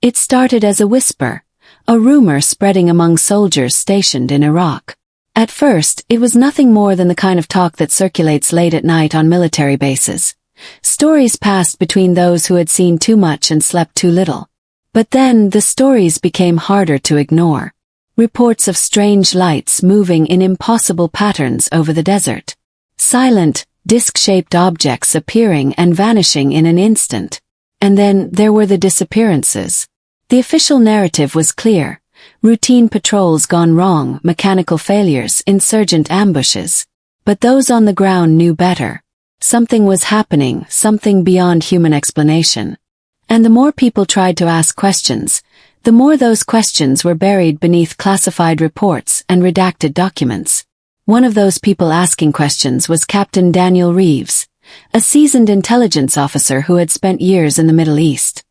It started as a whisper, a rumor spreading among soldiers stationed in Iraq. At first, it was nothing more than the kind of talk that circulates late at night on military bases. Stories passed between those who had seen too much and slept too little. But then the stories became harder to ignore. Reports of strange lights moving in impossible patterns over the desert. Silent, disc-shaped objects appearing and vanishing in an instant. And then there were the disappearances. The official narrative was clear. Routine patrols gone wrong, mechanical failures, insurgent ambushes. But those on the ground knew better. Something was happening, something beyond human explanation. And the more people tried to ask questions, the more those questions were buried beneath classified reports and redacted documents. One of those people asking questions was Captain Daniel Reeves, a seasoned intelligence officer who had spent years in the Middle East.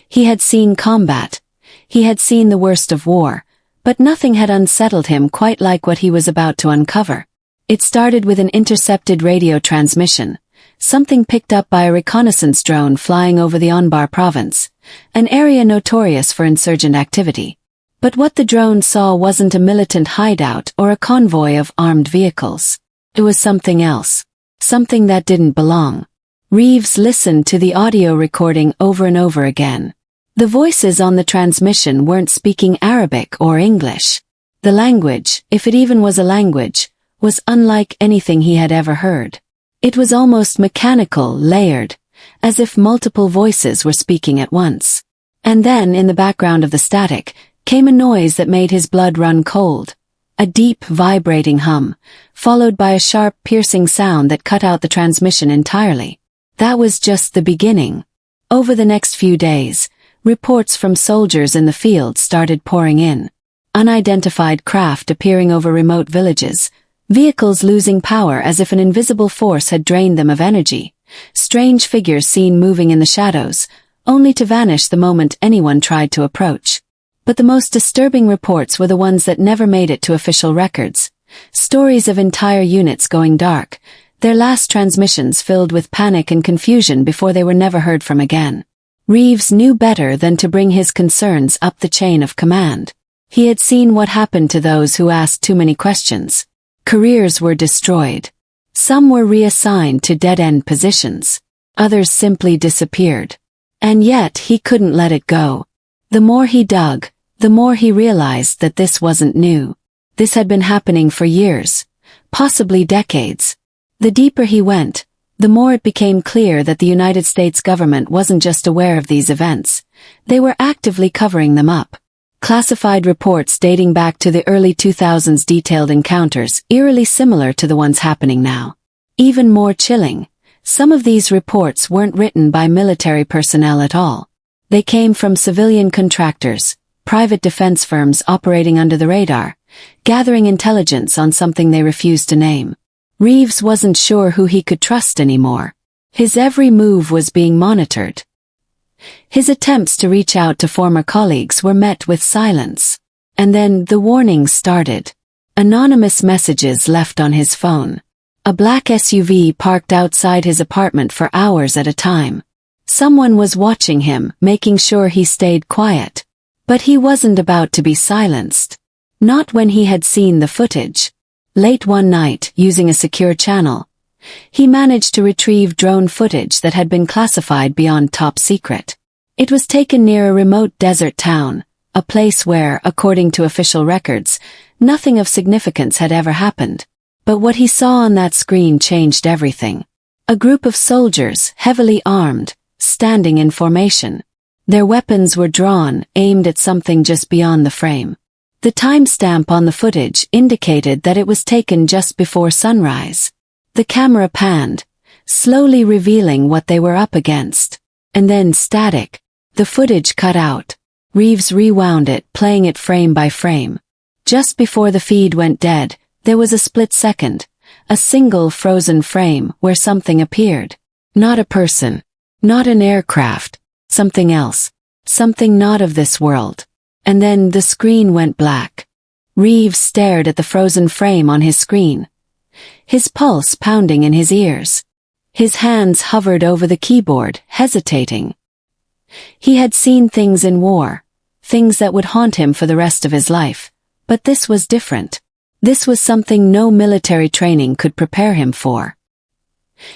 He had seen combat. He had seen the worst of war, but nothing had unsettled him quite like what he was about to uncover. It started with an intercepted radio transmission, something picked up by a reconnaissance drone flying over the Anbar province, an area notorious for insurgent activity. But what the drone saw wasn't a militant hideout or a convoy of armed vehicles. It was something else. Something that didn't belong. Reeves listened to the audio recording over and over again. The voices on the transmission weren't speaking Arabic or English. The language, if it even was a language, was unlike anything he had ever heard. It was almost mechanical, layered, as if multiple voices were speaking at once. And then, in the background of the static, came a noise that made his blood run cold. A deep, vibrating hum, followed by a sharp, piercing sound that cut out the transmission entirely. That was just the beginning. Over the next few days, reports from soldiers in the field started pouring in. Unidentified craft appearing over remote villages, vehicles losing power as if an invisible force had drained them of energy, strange figures seen moving in the shadows, only to vanish the moment anyone tried to approach. But the most disturbing reports were the ones that never made it to official records. Stories of entire units going dark, their last transmissions filled with panic and confusion before they were never heard from again. Reeves knew better than to bring his concerns up the chain of command. He had seen what happened to those who asked too many questions. Careers were destroyed. Some were reassigned to dead-end positions. Others simply disappeared. And yet he couldn't let it go. The more he dug, the more he realized that this wasn't new. This had been happening for years, possibly decades. The deeper he went, the more it became clear that the United States government wasn't just aware of these events. They were actively covering them up. Classified reports dating back to the early 2000s detailed encounters eerily similar to the ones happening now. Even more chilling, some of these reports weren't written by military personnel at all. They came from civilian contractors, private defense firms operating under the radar, gathering intelligence on something they refused to name. Reeves wasn't sure who he could trust anymore. His every move was being monitored. His attempts to reach out to former colleagues were met with silence. And then the warnings started. Anonymous messages left on his phone. A black SUV parked outside his apartment for hours at a time. Someone was watching him, making sure he stayed quiet. But he wasn't about to be silenced. Not when he had seen the footage. Late one night, using a secure channel, he managed to retrieve drone footage that had been classified beyond top secret. It was taken near a remote desert town, a place where, according to official records, nothing of significance had ever happened. But what he saw on that screen changed everything. A group of soldiers, heavily armed, standing in formation. Their weapons were drawn, aimed at something just beyond the frame. The timestamp on the footage indicated that it was taken just before sunrise. The camera panned, slowly revealing what they were up against. And then static. The footage cut out. Reeves rewound it, playing it frame by frame. Just before the feed went dead, there was a split second, a single frozen frame where something appeared. Not a person. Not an aircraft. Something else. Something not of this world. And then the screen went black. Reeves stared at the frozen frame on his screen. His pulse pounding in his ears. His hands hovered over the keyboard, hesitating. He had seen things in war, things that would haunt him for the rest of his life, but this was different. This was something no military training could prepare him for.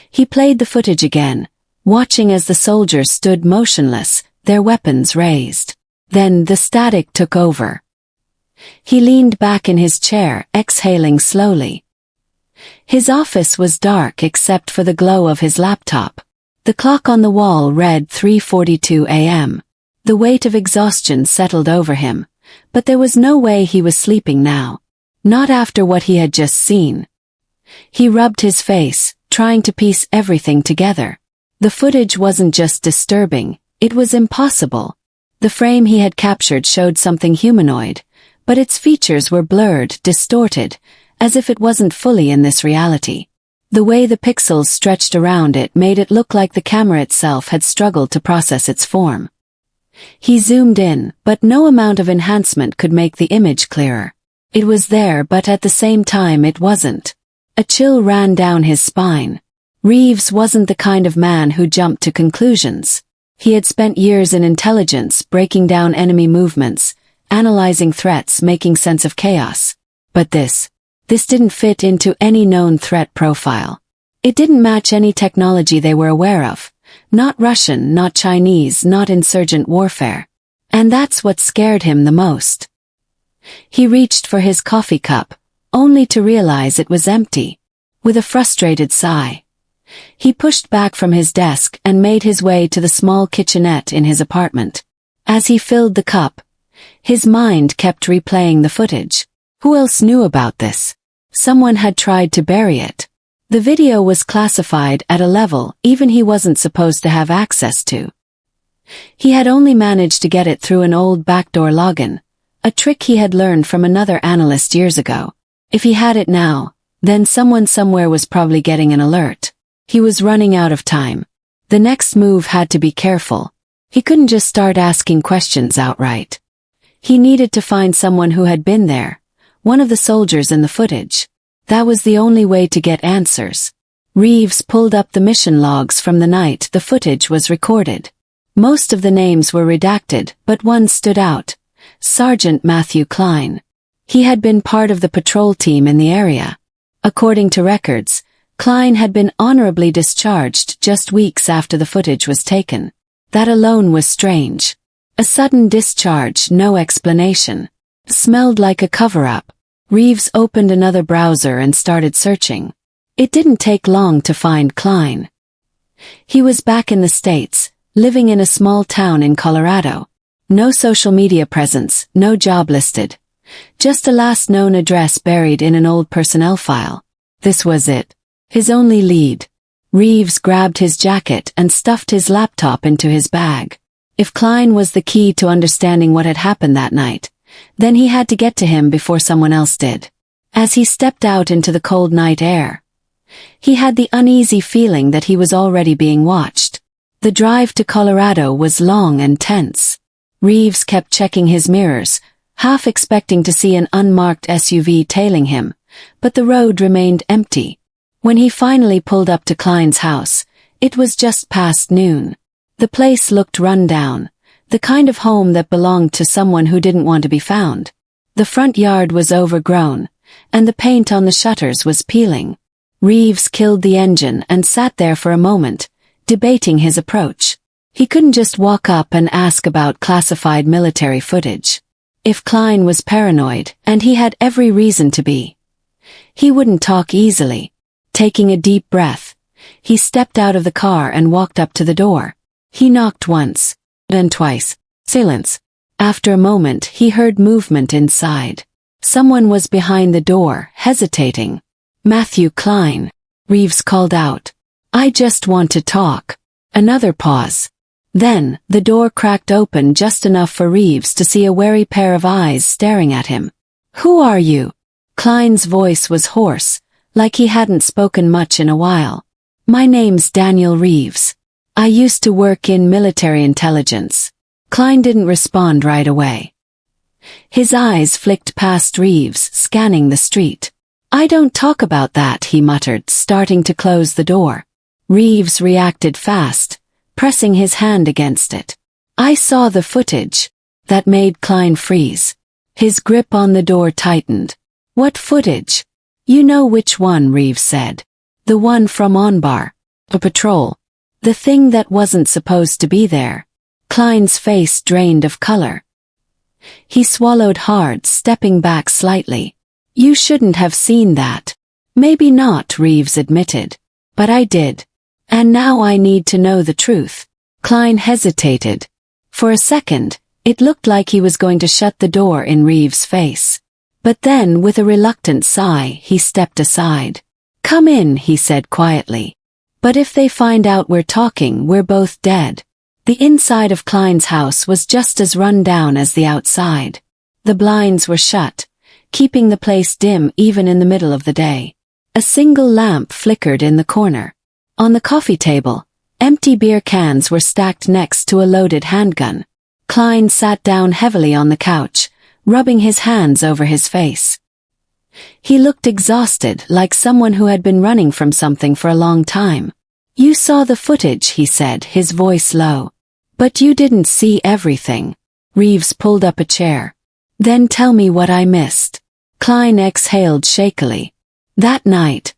He played the footage again, watching as the soldiers stood motionless, their weapons raised. Then the static took over. He leaned back in his chair, exhaling slowly. His office was dark except for the glow of his laptop. The clock on the wall read 3:42 a.m. The weight of exhaustion settled over him, but there was no way he was sleeping now. Not after what he had just seen. He rubbed his face, trying to piece everything together. The footage wasn't just disturbing, it was impossible. The frame he had captured showed something humanoid, but its features were blurred, distorted, as if it wasn't fully in this reality. The way the pixels stretched around it made it look like the camera itself had struggled to process its form. He zoomed in, but no amount of enhancement could make the image clearer. It was there, but at the same time it wasn't. A chill ran down his spine. Reeves wasn't the kind of man who jumped to conclusions. He had spent years in intelligence, breaking down enemy movements, analyzing threats, making sense of chaos. But this didn't fit into any known threat profile. It didn't match any technology they were aware of. Not Russian, not Chinese, not insurgent warfare. And that's what scared him the most. He reached for his coffee cup, only to realize it was empty. With a frustrated sigh, he pushed back from his desk and made his way to the small kitchenette in his apartment. As he filled the cup, his mind kept replaying the footage. Who else knew about this? Someone had tried to bury it. The video was classified at a level even he wasn't supposed to have access to. He had only managed to get it through an old backdoor login, a trick he had learned from another analyst years ago. If he had it now, then someone somewhere was probably getting an alert. He was running out of time. The next move had to be careful. He couldn't just start asking questions outright. He needed to find someone who had been there, one of the soldiers in the footage. That was the only way to get answers. Reeves pulled up the mission logs from the night the footage was recorded. Most of the names were redacted, but one stood out. Sergeant Matthew Klein. He had been part of the patrol team in the area. According to records, Klein had been honorably discharged just weeks after the footage was taken. That alone was strange. A sudden discharge, no explanation. Smelled like a cover-up. Reeves opened another browser and started searching. It didn't take long to find Klein. He was back in the States, living in a small town in Colorado. No social media presence, no job listed. Just a last known address buried in an old personnel file. This was it. His only lead. Reeves grabbed his jacket and stuffed his laptop into his bag. If Klein was the key to understanding what had happened that night, then he had to get to him before someone else did. As he stepped out into the cold night air, he had the uneasy feeling that he was already being watched. The drive to Colorado was long and tense. Reeves kept checking his mirrors, half expecting to see an unmarked SUV tailing him, but the road remained empty. When he finally pulled up to Klein's house, it was just past noon. The place looked run down, the kind of home that belonged to someone who didn't want to be found. The front yard was overgrown, and the paint on the shutters was peeling. Reeves killed the engine and sat there for a moment, debating his approach. He couldn't just walk up and ask about classified military footage. If Klein was paranoid, and he had every reason to be, he wouldn't talk easily. Taking a deep breath, he stepped out of the car and walked up to the door. He knocked once, then twice. Silence. After a moment he heard movement inside. Someone was behind the door, hesitating. Matthew Klein. Reeves called out. I just want to talk. Another pause. Then, the door cracked open just enough for Reeves to see a wary pair of eyes staring at him. Who are you? Klein's voice was hoarse, like he hadn't spoken much in a while. My name's Daniel Reeves. I used to work in military intelligence. Klein didn't respond right away. His eyes flicked past Reeves, scanning the street. I don't talk about that, he muttered, starting to close the door. Reeves reacted fast, pressing his hand against it. I saw the footage. That made Klein freeze. His grip on the door tightened. What footage? You know which one, Reeves said. The one from on-bar. The patrol. The thing that wasn't supposed to be there. Klein's face drained of color. He swallowed hard, stepping back slightly. You shouldn't have seen that. Maybe not, Reeves admitted. But I did. And now I need to know the truth. Klein hesitated. For a second, it looked like he was going to shut the door in Reeves' face. But then, with a reluctant sigh, he stepped aside. Come in, he said quietly. But if they find out we're talking, we're both dead. The inside of Klein's house was just as run down as the outside. The blinds were shut, keeping the place dim even in the middle of the day. A single lamp flickered in the corner. On the coffee table, empty beer cans were stacked next to a loaded handgun. Klein sat down heavily on the couch, rubbing his hands over his face. He looked exhausted, like someone who had been running from something for a long time. You saw the footage, he said, his voice low. But you didn't see everything. Reeves pulled up a chair. Then tell me what I missed. Klein exhaled shakily. That night,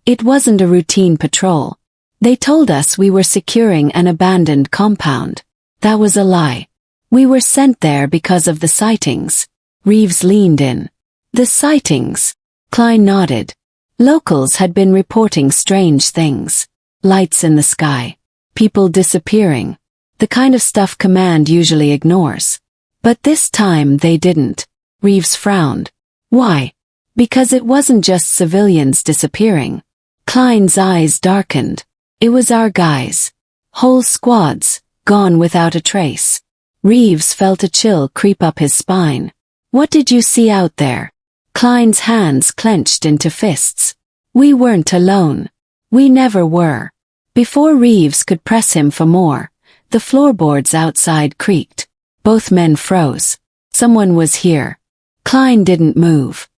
it wasn't a routine patrol. They told us we were securing an abandoned compound. That was a lie. We were sent there because of the sightings. Reeves leaned in. The sightings? Klein nodded. Locals had been reporting strange things. Lights in the sky. People disappearing. The kind of stuff command usually ignores. But this time they didn't. Reeves frowned. Why? Because it wasn't just civilians disappearing. Klein's eyes darkened. It was our guys. Whole squads, gone without a trace. Reeves felt a chill creep up his spine. What did you see out there? Klein's hands clenched into fists. We weren't alone. We never were. Before Reeves could press him for more, the floorboards outside creaked. Both men froze. Someone was here. Klein didn't move.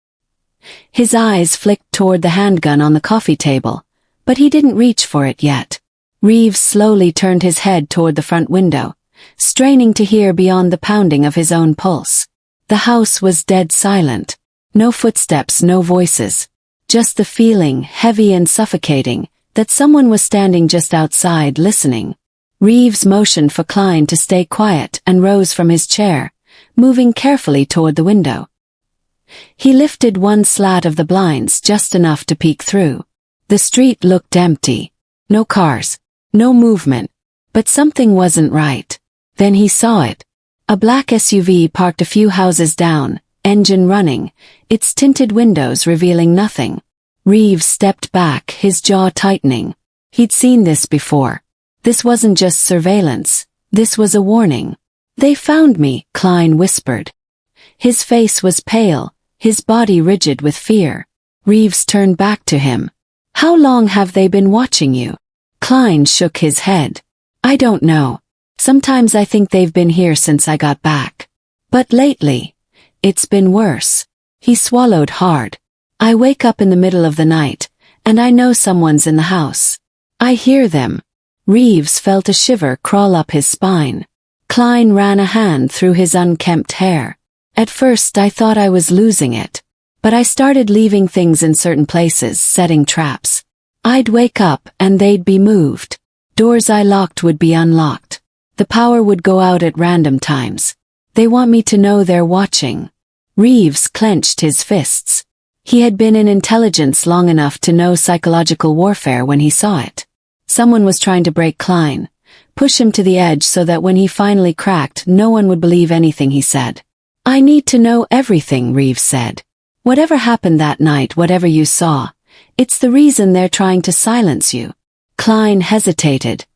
His eyes flicked toward the handgun on the coffee table, but he didn't reach for it yet. Reeves slowly turned his head toward the front window, straining to hear beyond the pounding of his own pulse. The house was dead silent. No footsteps, no voices. Just the feeling, heavy and suffocating, that someone was standing just outside listening. Reeves motioned for Klein to stay quiet and rose from his chair, moving carefully toward the window. He lifted one slat of the blinds just enough to peek through. The street looked empty. No cars. No movement. But something wasn't right. Then he saw it. A black SUV parked a few houses down, engine running, its tinted windows revealing nothing. Reeves stepped back, his jaw tightening. He'd seen this before. This wasn't just surveillance. This was a warning. They found me, Klein whispered. His face was pale, his body rigid with fear. Reeves turned back to him. How long have they been watching you? Klein shook his head. I don't know. Sometimes I think they've been here since I got back. But lately, it's been worse. He swallowed hard. I wake up in the middle of the night, and I know someone's in the house. I hear them. Reeves felt a shiver crawl up his spine. Klein ran a hand through his unkempt hair. At first I thought I was losing it. But I started leaving things in certain places, setting traps. I'd wake up and they'd be moved. Doors I locked would be unlocked. The power would go out at random times. They want me to know they're watching. Reeves clenched his fists. He had been in intelligence long enough to know psychological warfare when he saw it. Someone was trying to break Klein, push him to the edge so that when he finally cracked, no one would believe anything he said. I need to know everything, Reeves said. Whatever happened that night, whatever you saw, it's the reason they're trying to silence you. Klein hesitated,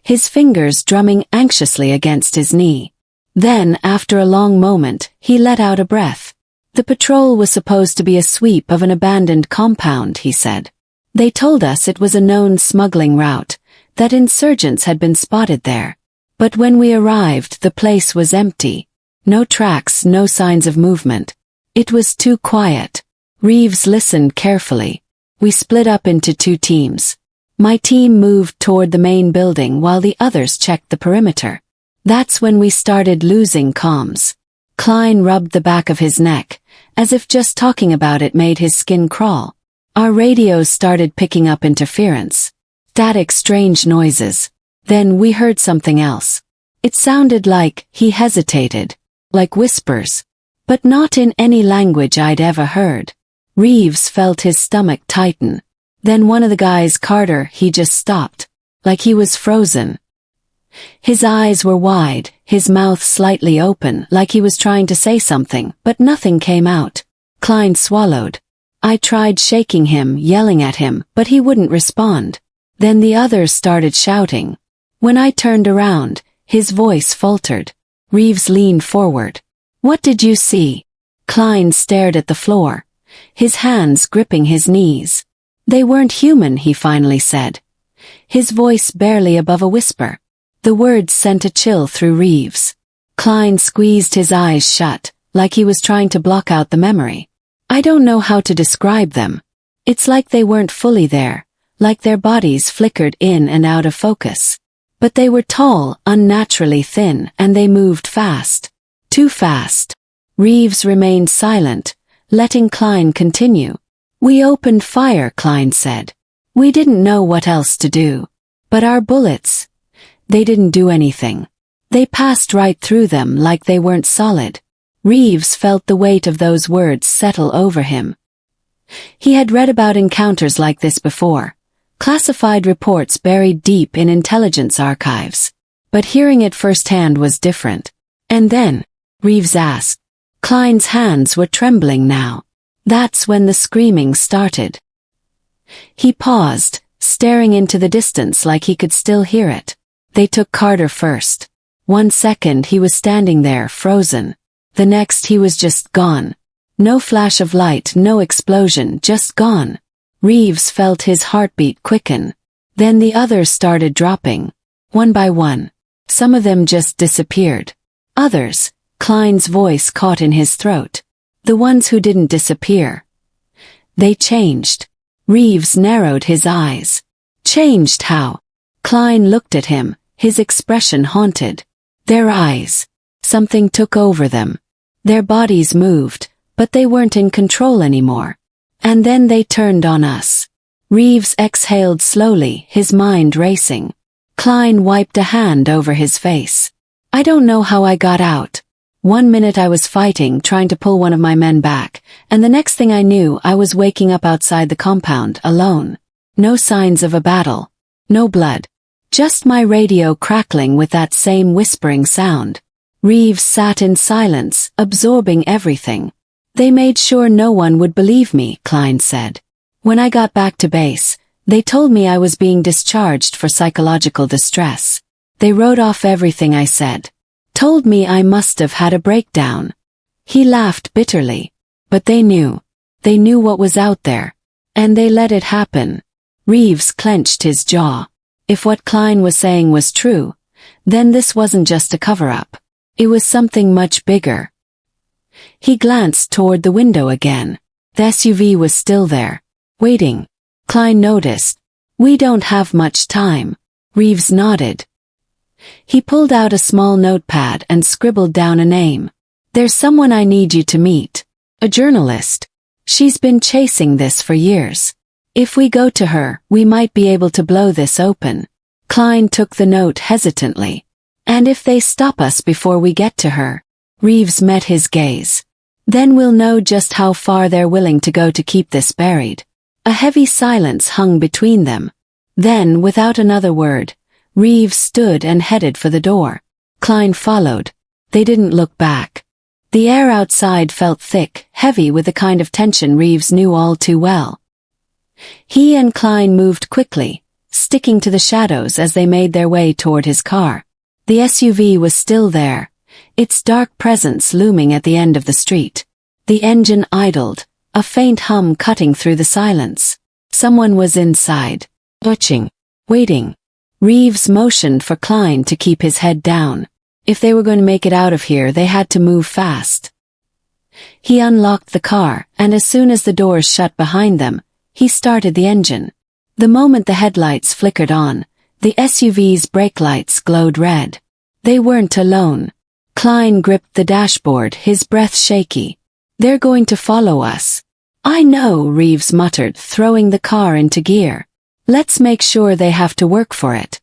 his fingers drumming anxiously against his knee. Then, after a long moment, he let out a breath. The patrol was supposed to be a sweep of an abandoned compound, he said. They told us it was a known smuggling route, that insurgents had been spotted there. But when we arrived, the place was empty. No tracks, no signs of movement. It was too quiet. Reeves listened carefully. We split up into two teams. My team moved toward the main building while the others checked the perimeter. That's when we started losing comms. Klein rubbed the back of his neck, as if just talking about it made his skin crawl. Our radios started picking up interference. Static, strange noises. Then we heard something else. It sounded like, he hesitated, like whispers. But not in any language I'd ever heard. Reeves felt his stomach tighten. Then one of the guys, Carter, he just stopped. Like he was frozen. His eyes were wide, his mouth slightly open, like he was trying to say something, but nothing came out. Klein swallowed. I tried shaking him, yelling at him, but he wouldn't respond. Then the others started shouting. When I turned around, his voice faltered. Reeves leaned forward. What did you see? Klein stared at the floor, his hands gripping his knees. They weren't human, he finally said. His voice barely above a whisper. The words sent a chill through Reeves. Klein squeezed his eyes shut, like he was trying to block out the memory. I don't know how to describe them. It's like they weren't fully there, like their bodies flickered in and out of focus. But they were tall, unnaturally thin, and they moved fast. Too fast. Reeves remained silent, letting Klein continue. We opened fire, Klein said. We didn't know what else to do. But our bullets, they didn't do anything. They passed right through them like they weren't solid. Reeves felt the weight of those words settle over him. He had read about encounters like this before. Classified reports buried deep in intelligence archives. But hearing it firsthand was different. And then, Reeves asked. Klein's hands were trembling now. That's when the screaming started. He paused, staring into the distance like he could still hear it. They took Carter first. 1 second he was standing there, frozen. The next he was just gone. No flash of light, no explosion, just gone. Reeves felt his heartbeat quicken. Then the others started dropping. One by one. Some of them just disappeared. Others, Klein's voice caught in his throat. The ones who didn't disappear. They changed. Reeves narrowed his eyes. Changed how? Klein looked at him, his expression haunted. Their eyes. Something took over them. Their bodies moved, but they weren't in control anymore. And then they turned on us. Reeves exhaled slowly, his mind racing. Klein wiped a hand over his face. I don't know how I got out. 1 minute I was fighting, trying to pull one of my men back, and the next thing I knew I was waking up outside the compound, alone. No signs of a battle. No blood. Just my radio crackling with that same whispering sound. Reeves sat in silence, absorbing everything. They made sure no one would believe me, Klein said. When I got back to base, they told me I was being discharged for psychological distress. They wrote off everything I said. Told me I must have had a breakdown. He laughed bitterly. But they knew. They knew what was out there. And they let it happen. Reeves clenched his jaw. If what Klein was saying was true, then this wasn't just a cover-up. It was something much bigger. He glanced toward the window again. The SUV was still there, waiting. Klein noticed. We don't have much time. Reeves nodded. He pulled out a small notepad and scribbled down a name. There's someone I need you to meet. A journalist. She's been chasing this for years. If we go to her, we might be able to blow this open. Klein took the note hesitantly. And if they stop us before we get to her? Reeves met his gaze. Then we'll know just how far they're willing to go to keep this buried. A heavy silence hung between them. Then, without another word, Reeves stood and headed for the door. Klein followed. They didn't look back. The air outside felt thick, heavy with the kind of tension Reeves knew all too well. He and Klein moved quickly, sticking to the shadows as they made their way toward his car. The SUV was still there, its dark presence looming at the end of the street. The engine idled, a faint hum cutting through the silence. Someone was inside, watching, waiting. Reeves motioned for Klein to keep his head down. If they were going to make it out of here, they had to move fast. He unlocked the car, and as soon as the doors shut behind them, he started the engine. The moment the headlights flickered on, the SUV's brake lights glowed red. They weren't alone. Klein gripped the dashboard, his breath shaky. They're going to follow us. I know, Reeves muttered, throwing the car into gear. Let's make sure they have to work for it.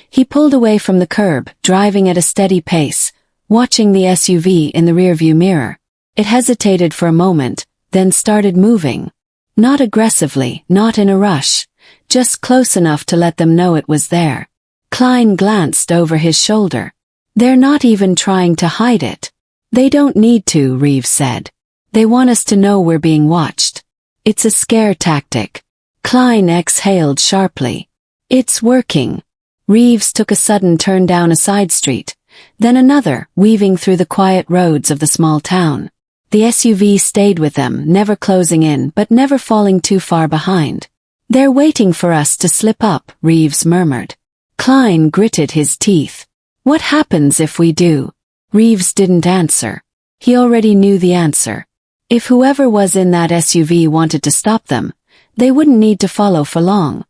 He pulled away from the curb, driving at a steady pace, watching the SUV in the rearview mirror. It hesitated for a moment, then started moving. Not aggressively, not in a rush, just close enough to let them know it was there. Klein glanced over his shoulder. They're not even trying to hide it. They don't need to, Reeves said. They want us to know we're being watched. It's a scare tactic. Klein exhaled sharply. It's working. Reeves took a sudden turn down a side street, then another, weaving through the quiet roads of the small town. The SUV stayed with them, never closing in but never falling too far behind. They're waiting for us to slip up, Reeves murmured. Klein gritted his teeth. What happens if we do? Reeves didn't answer. He already knew the answer. If whoever was in that SUV wanted to stop them, they wouldn't need to follow for long.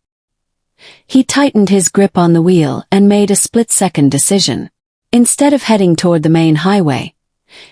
He tightened his grip on the wheel and made a split-second decision. Instead of heading toward the main highway,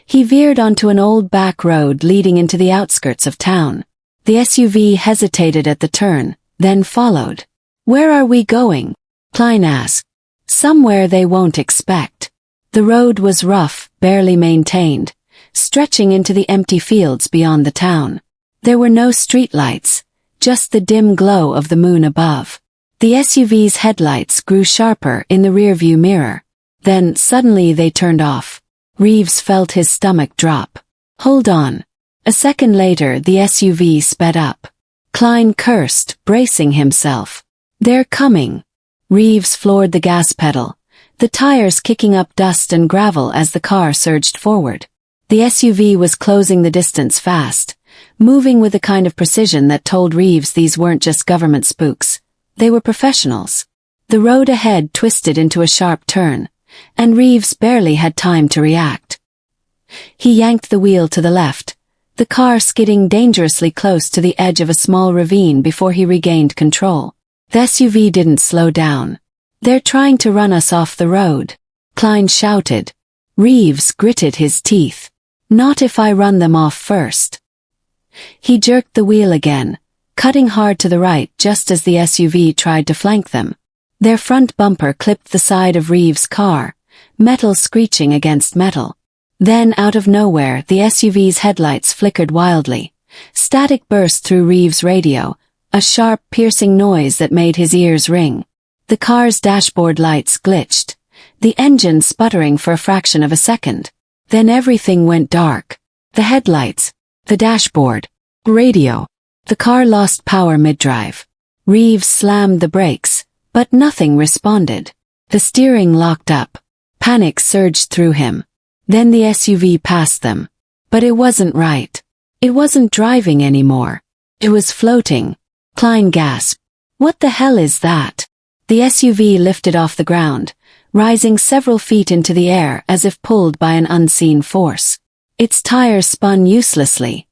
he veered onto an old back road leading into the outskirts of town. The SUV hesitated at the turn, then followed. Where are we going? Klein asked. Somewhere they won't expect. The road was rough, barely maintained, stretching into the empty fields beyond the town. There were no streetlights, just the dim glow of the moon above. The SUV's headlights grew sharper in the rearview mirror. Then, suddenly they turned off. Reeves felt his stomach drop. Hold on. A second later, the SUV sped up. Klein cursed, bracing himself. They're coming. Reeves floored the gas pedal, the tires kicking up dust and gravel as the car surged forward. The SUV was closing the distance fast, moving with a kind of precision that told Reeves these weren't just government spooks. They were professionals. The road ahead twisted into a sharp turn, and Reeves barely had time to react. He yanked the wheel to the left, the car skidding dangerously close to the edge of a small ravine before he regained control. The SUV didn't slow down. They're trying to run us off the road, Klein shouted. Reeves gritted his teeth. Not if I run them off first. He jerked the wheel again, cutting hard to the right just as the SUV tried to flank them. Their front bumper clipped the side of Reeves' car, metal screeching against metal. Then, out of nowhere, the SUV's headlights flickered wildly. Static burst through Reeves' radio, a sharp, piercing noise that made his ears ring. The car's dashboard lights glitched, the engine sputtering for a fraction of a second. Then everything went dark. The headlights, the dashboard, radio. The car lost power mid-drive. Reeves slammed the brakes, but nothing responded. The steering locked up. Panic surged through him. Then the SUV passed them. But it wasn't right. It wasn't driving anymore. It was floating. Klein gasped. What the hell is that? The SUV lifted off the ground, rising several feet into the air as if pulled by an unseen force. Its tires spun uselessly,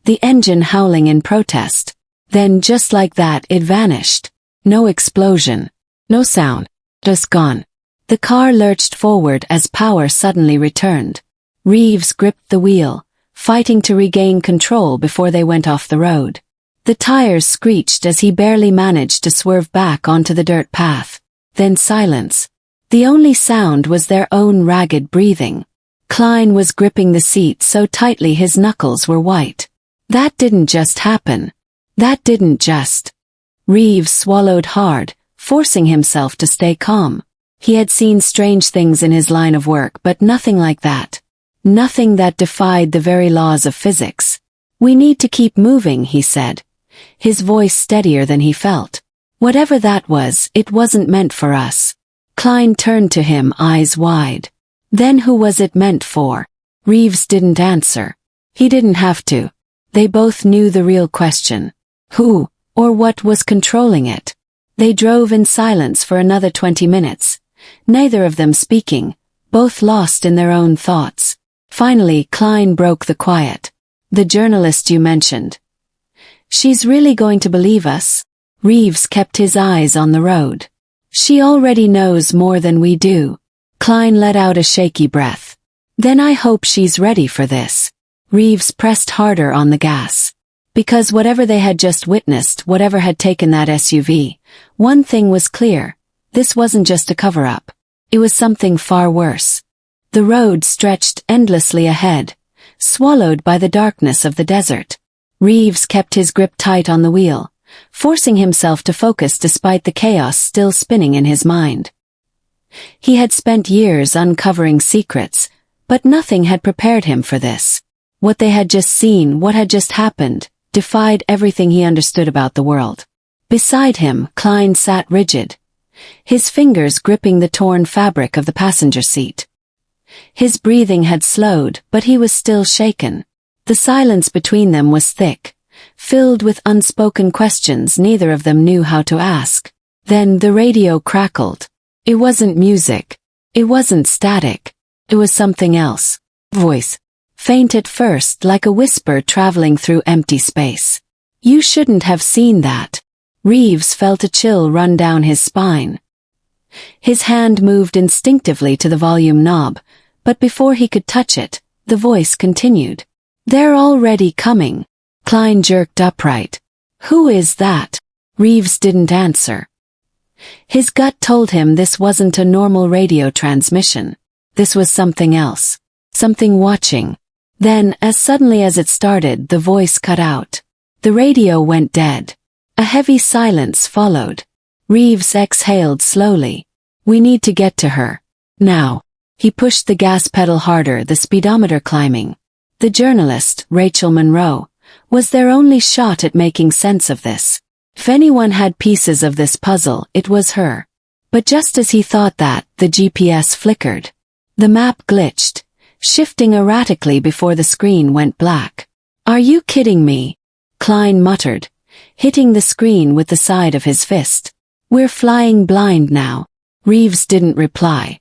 the engine howling in protest. Then just like that it vanished. No explosion. No sound. Just gone. The car lurched forward as power suddenly returned. Reeves gripped the wheel, fighting to regain control before they went off the road. The tires screeched as he barely managed to swerve back onto the dirt path. Then silence. The only sound was their own ragged breathing. Klein was gripping the seat so tightly his knuckles were white. That didn't just happen. That didn't just. Reeves swallowed hard, forcing himself to stay calm. He had seen strange things in his line of work, but nothing like that. Nothing that defied the very laws of physics. We need to keep moving, he said, his voice steadier than he felt. Whatever that was, it wasn't meant for us. Klein turned to him, eyes wide. Then who was it meant for? Reeves didn't answer. He didn't have to. They both knew the real question. Who, or what was controlling it? They drove in silence for another 20 minutes, neither of them speaking, both lost in their own thoughts. Finally, Klein broke the quiet. The journalist you mentioned. She's really going to believe us? Reeves kept his eyes on the road. She already knows more than we do. Klein let out a shaky breath. Then I hope she's ready for this. Reeves pressed harder on the gas. Because whatever they had just witnessed, whatever had taken that SUV, one thing was clear. This wasn't just a cover-up. It was something far worse. The road stretched endlessly ahead, swallowed by the darkness of the desert. Reeves kept his grip tight on the wheel, forcing himself to focus despite the chaos still spinning in his mind. He had spent years uncovering secrets, but nothing had prepared him for this. What they had just seen, what had just happened, defied everything he understood about the world. Beside him, Klein sat rigid, his fingers gripping the torn fabric of the passenger seat. His breathing had slowed, but he was still shaken. The silence between them was thick, filled with unspoken questions neither of them knew how to ask. Then the radio crackled. It wasn't music. It wasn't static. It was something else. Voice. Faint at first, like a whisper traveling through empty space. You shouldn't have seen that. Reeves felt a chill run down his spine. His hand moved instinctively to the volume knob, but before he could touch it, the voice continued. They're already coming. Klein jerked upright. Who is that? Reeves didn't answer. His gut told him this wasn't a normal radio transmission. This was something else. Something watching. Then, as suddenly as it started, the voice cut out. The radio went dead. A heavy silence followed. Reeves exhaled slowly. We need to get to her. Now. He pushed the gas pedal harder, the speedometer climbing. The journalist, Rachel Monroe, was their only shot at making sense of this. If anyone had pieces of this puzzle, it was her. But just as he thought that, the GPS flickered. The map glitched, shifting erratically before the screen went black. Are you kidding me? Klein muttered, hitting the screen with the side of his fist. We're flying blind now. Reeves didn't reply.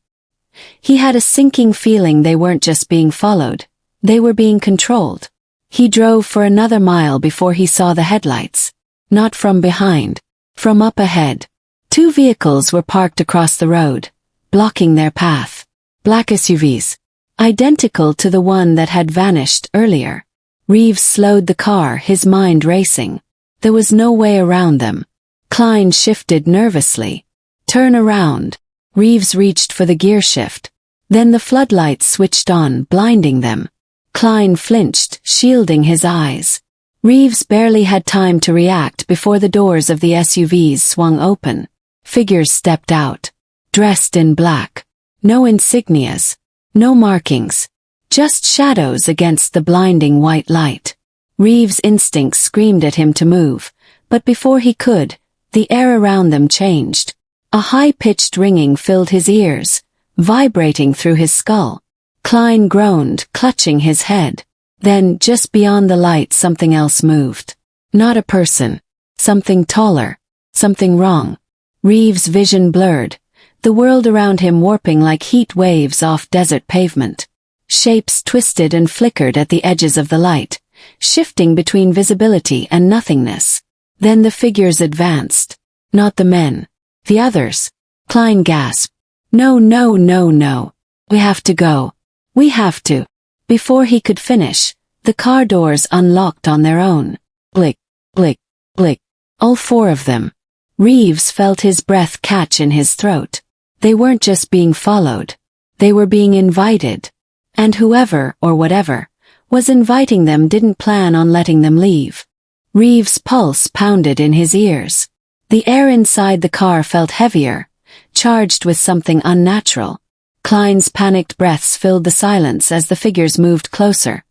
He had a sinking feeling they weren't just being followed, they were being controlled. He drove for another mile before he saw the headlights. Not from behind, from up ahead. Two vehicles were parked across the road, blocking their path. Black SUVs, identical to the one that had vanished earlier. Reeves slowed the car, his mind racing. There was no way around them. Klein shifted nervously. Turn around. Reeves reached for the gear shift. Then the floodlights switched on, blinding them. Klein flinched, shielding his eyes. Reeves barely had time to react before the doors of the SUVs swung open. Figures stepped out. Dressed in black. No insignias. No markings. Just shadows against the blinding white light. Reeves' instincts screamed at him to move, but before he could, the air around them changed. A high-pitched ringing filled his ears, vibrating through his skull. Klein groaned, clutching his head. Then, just beyond the light, something else moved. Not a person. Something taller. Something wrong. Reeves' vision blurred, the world around him warping like heat waves off desert pavement. Shapes twisted and flickered at the edges of the light, shifting between visibility and nothingness. Then the figures advanced. Not the men. The others. Klein gasped. No, no, no, no. We have to go. We have to. Before he could finish, the car doors unlocked on their own. Blick, blick, blick. All four of them. Reeves felt his breath catch in his throat. They weren't just being followed. They were being invited. And whoever, or whatever, was inviting them didn't plan on letting them leave. Reeves' pulse pounded in his ears. The air inside the car felt heavier, charged with something unnatural. Klein's panicked breaths filled the silence as the figures moved closer,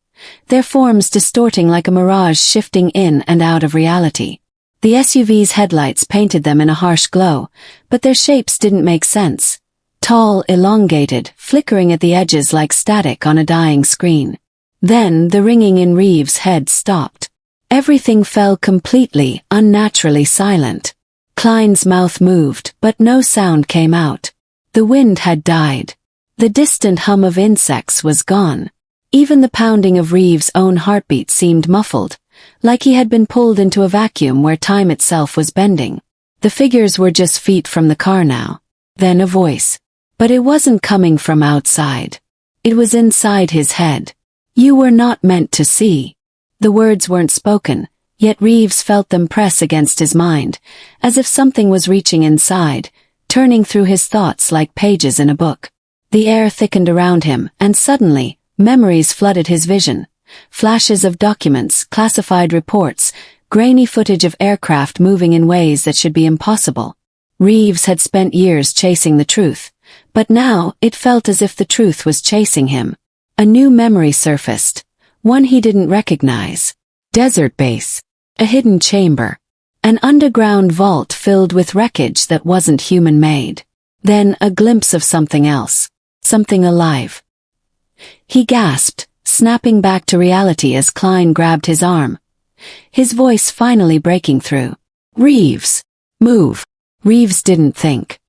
their forms distorting like a mirage shifting in and out of reality. The SUV's headlights painted them in a harsh glow, but their shapes didn't make sense. Tall, elongated, flickering at the edges like static on a dying screen. Then the ringing in Reeves' head stopped. Everything fell completely, unnaturally silent. Klein's mouth moved, but no sound came out. The wind had died. The distant hum of insects was gone. Even the pounding of Reeves' own heartbeat seemed muffled, like he had been pulled into a vacuum where time itself was bending. The figures were just feet from the car now. Then a voice. But it wasn't coming from outside. It was inside his head. You were not meant to see. The words weren't spoken, yet Reeves felt them press against his mind, as if something was reaching inside, turning through his thoughts like pages in a book. The air thickened around him, and suddenly, memories flooded his vision. Flashes of documents, classified reports, grainy footage of aircraft moving in ways that should be impossible. Reeves had spent years chasing the truth, but now it felt as if the truth was chasing him. A new memory surfaced, one he didn't recognize. Desert base. A hidden chamber. An underground vault filled with wreckage that wasn't human-made. Then a glimpse of something else. Something alive. He gasped, snapping back to reality as Klein grabbed his arm. His voice finally breaking through. Reeves! Move! Reeves didn't think.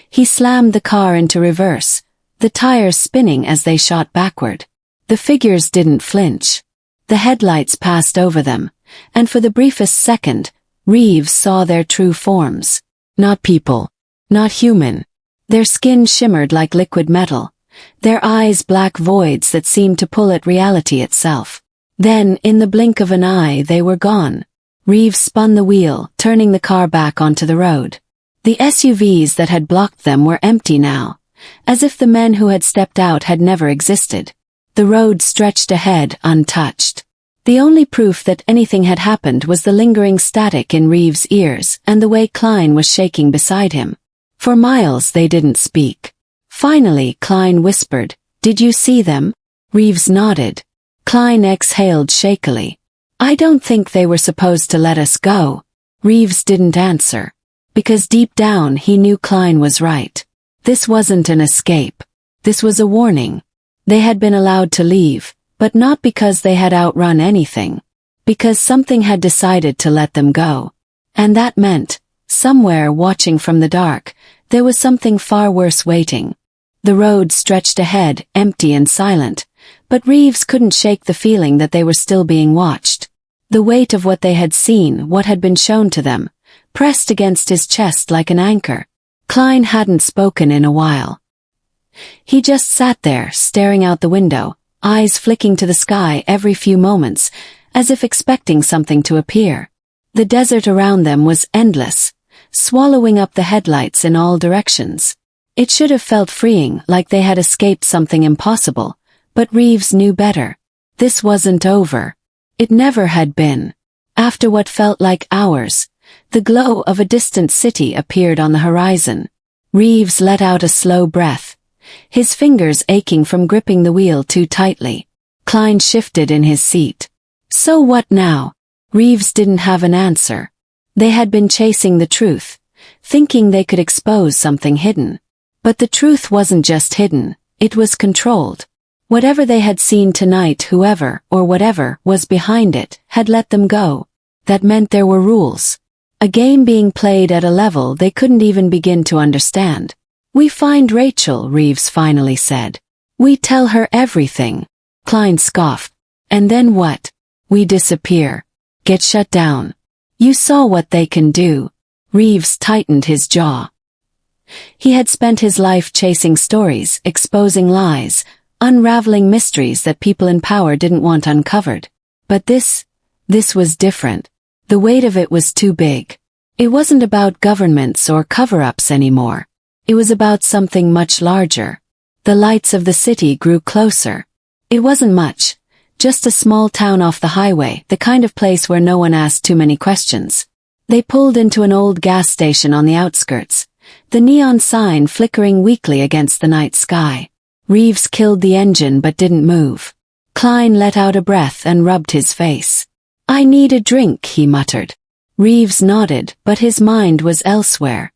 He slammed the car into reverse, the tires spinning as they shot backward. The figures didn't flinch. The headlights passed over them, and for the briefest second, Reeves saw their true forms. Not people. Not human. Their skin shimmered like liquid metal, their eyes black voids that seemed to pull at reality itself. Then, in the blink of an eye, they were gone. Reeves spun the wheel, turning the car back onto the road. The SUVs that had blocked them were empty now, as if the men who had stepped out had never existed. The road stretched ahead, untouched. The only proof that anything had happened was the lingering static in Reeves' ears and the way Klein was shaking beside him. For miles they didn't speak. Finally, Klein whispered, "Did you see them?" Reeves nodded. Klein exhaled shakily. "I don't think they were supposed to let us go." Reeves didn't answer. Because deep down he knew Klein was right. This wasn't an escape. This was a warning. They had been allowed to leave, but not because they had outrun anything. Because something had decided to let them go. And that meant, somewhere watching from the dark, there was something far worse waiting. The road stretched ahead, empty and silent, but Reeves couldn't shake the feeling that they were still being watched. The weight of what they had seen, what had been shown to them, pressed against his chest like an anchor. Klein hadn't spoken in a while. He just sat there, staring out the window, eyes flicking to the sky every few moments, as if expecting something to appear. The desert around them was endless, swallowing up the headlights in all directions. It should have felt freeing, like they had escaped something impossible, but Reeves knew better. This wasn't over. It never had been. After what felt like hours, the glow of a distant city appeared on the horizon. Reeves let out a slow breath, his fingers aching from gripping the wheel too tightly. Klein shifted in his seat. So what now? Reeves didn't have an answer. They had been chasing the truth, thinking they could expose something hidden. But the truth wasn't just hidden, it was controlled. Whatever they had seen tonight, whoever or whatever was behind it, had let them go. That meant there were rules. A game being played at a level they couldn't even begin to understand. "We find Rachel," Reeves finally said. "We tell her everything." Klein scoffed. "And then what?" "We disappear. Get shut down. You saw what they can do." Reeves tightened his jaw. He had spent his life chasing stories, exposing lies, unraveling mysteries that people in power didn't want uncovered. But this was different. The weight of it was too big. It wasn't about governments or cover-ups anymore. It was about something much larger. The lights of the city grew closer. It wasn't much, just a small town off the highway, the kind of place where no one asked too many questions. They pulled into an old gas station on the outskirts, the neon sign flickering weakly against the night sky. Reeves killed the engine but didn't move. Klein let out a breath and rubbed his face. "I need a drink," he muttered. Reeves nodded, but his mind was elsewhere.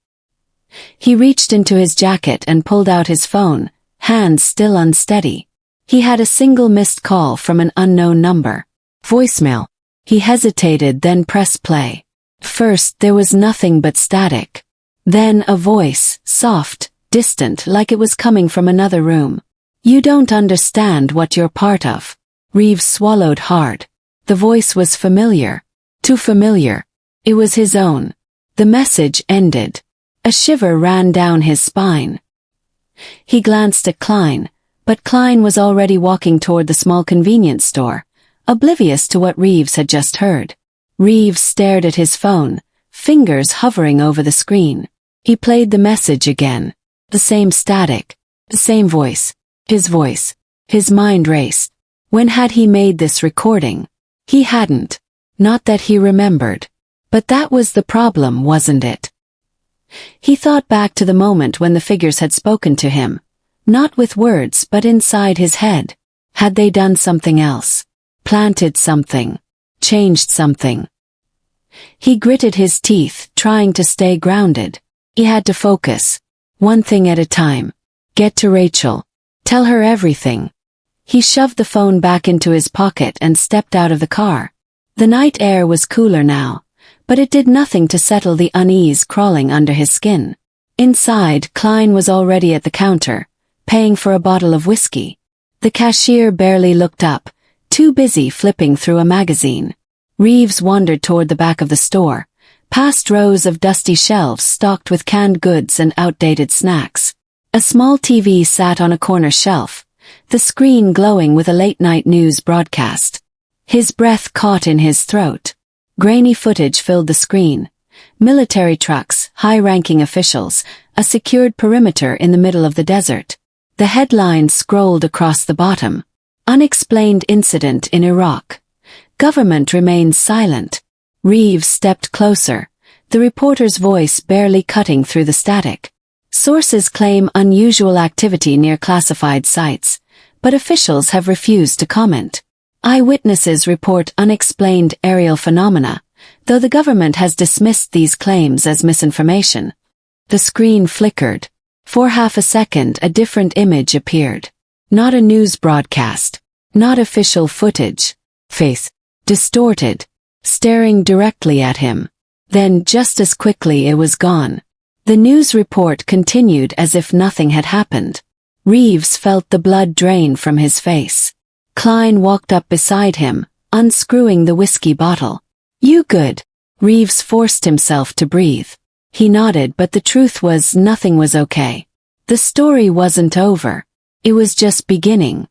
He reached into his jacket and pulled out his phone, hands still unsteady. He had a single missed call from an unknown number. Voicemail. He hesitated, then pressed play. First there was nothing but static. Then a voice, soft, distant, like it was coming from another room. "You don't understand what you're part of." Reeves swallowed hard. The voice was familiar. Too familiar. It was his own. The message ended. A shiver ran down his spine. He glanced at Klein, but Klein was already walking toward the small convenience store, oblivious to what Reeves had just heard. Reeves stared at his phone, fingers hovering over the screen. He played the message again. The same static, the same voice. His voice. His mind raced. When had he made this recording? He hadn't. Not that he remembered. But that was the problem, wasn't it? He thought back to the moment when the figures had spoken to him. Not with words, but inside his head. Had they done something else? Planted something? Changed something? He gritted his teeth, trying to stay grounded. He had to focus. One thing at a time. Get to Rachel. Tell her everything. He shoved the phone back into his pocket and stepped out of the car. The night air was cooler now, but it did nothing to settle the unease crawling under his skin. Inside, Klein was already at the counter, paying for a bottle of whiskey. The cashier barely looked up, too busy flipping through a magazine. Reeves wandered toward the back of the store, past rows of dusty shelves stocked with canned goods and outdated snacks. A small TV sat on a corner shelf, the screen glowing with a late-night news broadcast. His breath caught in his throat. Grainy footage filled the screen. Military trucks, high-ranking officials, a secured perimeter in the middle of the desert. The headlines scrolled across the bottom. Unexplained incident in Iraq. Government remains silent. Reeves stepped closer, the reporter's voice barely cutting through the static. Sources claim unusual activity near classified sites, but officials have refused to comment. Eyewitnesses report unexplained aerial phenomena, though the government has dismissed these claims as misinformation. The screen flickered. For half a second a different image appeared. Not a news broadcast. Not official footage. Face. Distorted. Staring directly at him. Then just as quickly it was gone. The news report continued as if nothing had happened. Reeves felt the blood drain from his face. Klein walked up beside him, unscrewing the whiskey bottle. "You good?" Reeves forced himself to breathe. He nodded, but the truth was nothing was okay. The story wasn't over. It was just beginning.